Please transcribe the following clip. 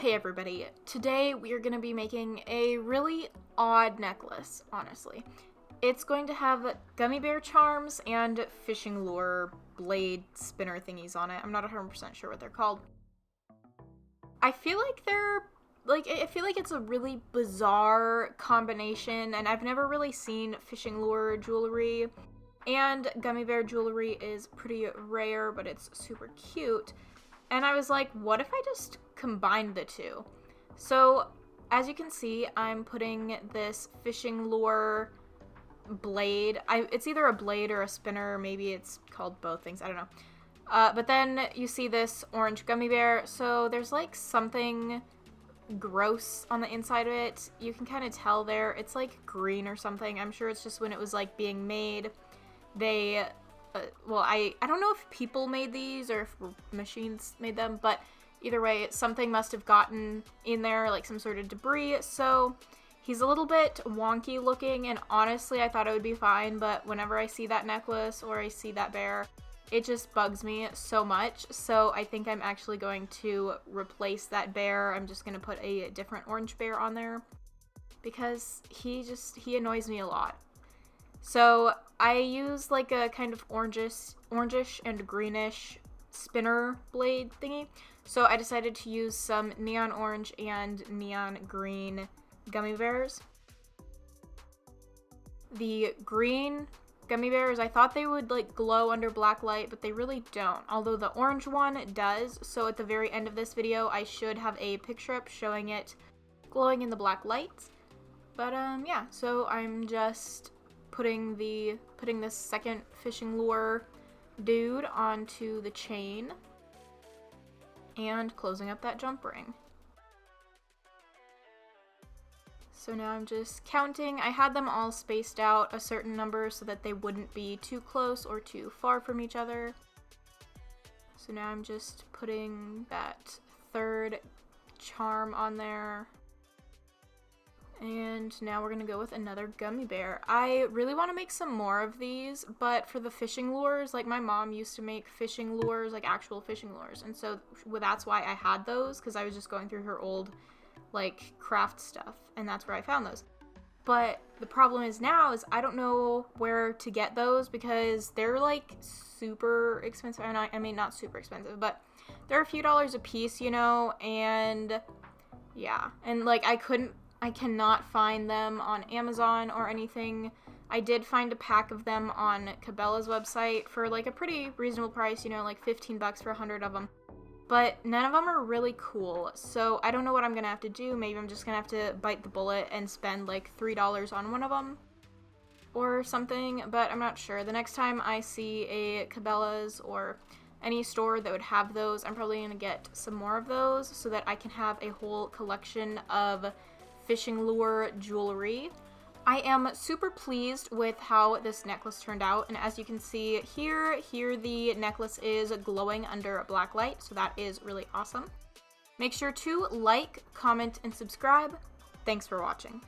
Hey everybody, today we are going to be making a really odd necklace, honestly. It's going to have gummy bear charms and fishing lure blade spinner thingies on it. I'm not 100% sure what they're called. I feel like it's a really bizarre combination, and I've never really seen fishing lure jewelry, and gummy bear jewelry is pretty rare, but it's super cute. And I was like, what if I just combined the two? So, as you can see, I'm putting this fishing lure blade. It's either a blade or a spinner. Maybe it's called both things. I don't know. But then you see this orange gummy bear. So there's like something gross on the inside of it. You can kind of tell there. It's like green or something. I'm sure it's just when it was like being made. They... well, I don't know if people made these or if machines made them, but either way, something must have gotten in there, like some sort of debris, so he's a little bit wonky looking, and honestly, I thought it would be fine, but whenever I see that necklace or I see that bear, it just bugs me so much, so I think I'm actually going to replace that bear. I'm just going to put a different orange bear on there, because he annoys me a lot. So I use like a kind of orangish and greenish spinner blade thingy. So I decided to use some neon orange and neon green gummy bears. The green gummy bears, I thought they would like glow under black light, but they really don't. Although the orange one does. So at the very end of this video, I should have a picture up showing it glowing in the black light. But yeah, so I'm just putting this second fishing lure dude onto the chain and closing up that jump ring. So now I'm just counting. I had them all spaced out a certain number so that they wouldn't be too close or too far from each other. So now I'm just putting that third charm on there. And now we're going to go with another gummy bear. I really want to make some more of these, but for the fishing lures, like my mom used to make fishing lures, like actual fishing lures. And so that's why I had those, because I was just going through her old like craft stuff, and that's where I found those. But the problem is now is I don't know where to get those because they're like super expensive. I mean, not super expensive, but they're a few dollars a piece, you know, and yeah. And like I cannot find them on Amazon or anything. I did find a pack of them on Cabela's website for like a pretty reasonable price, you know, like 15 bucks for 100 of them. But none of them are really cool, so I don't know what I'm gonna have to do. Maybe I'm just gonna have to bite the bullet and spend like $3 on one of them or something, but I'm not sure. The next time I see a Cabela's or any store that would have those, I'm probably gonna get some more of those so that I can have a whole collection of fishing lure jewelry. I am super pleased with how this necklace turned out, and as you can see here the necklace is glowing under a black light, so that is really awesome. Make sure to like, comment, and subscribe. Thanks for watching.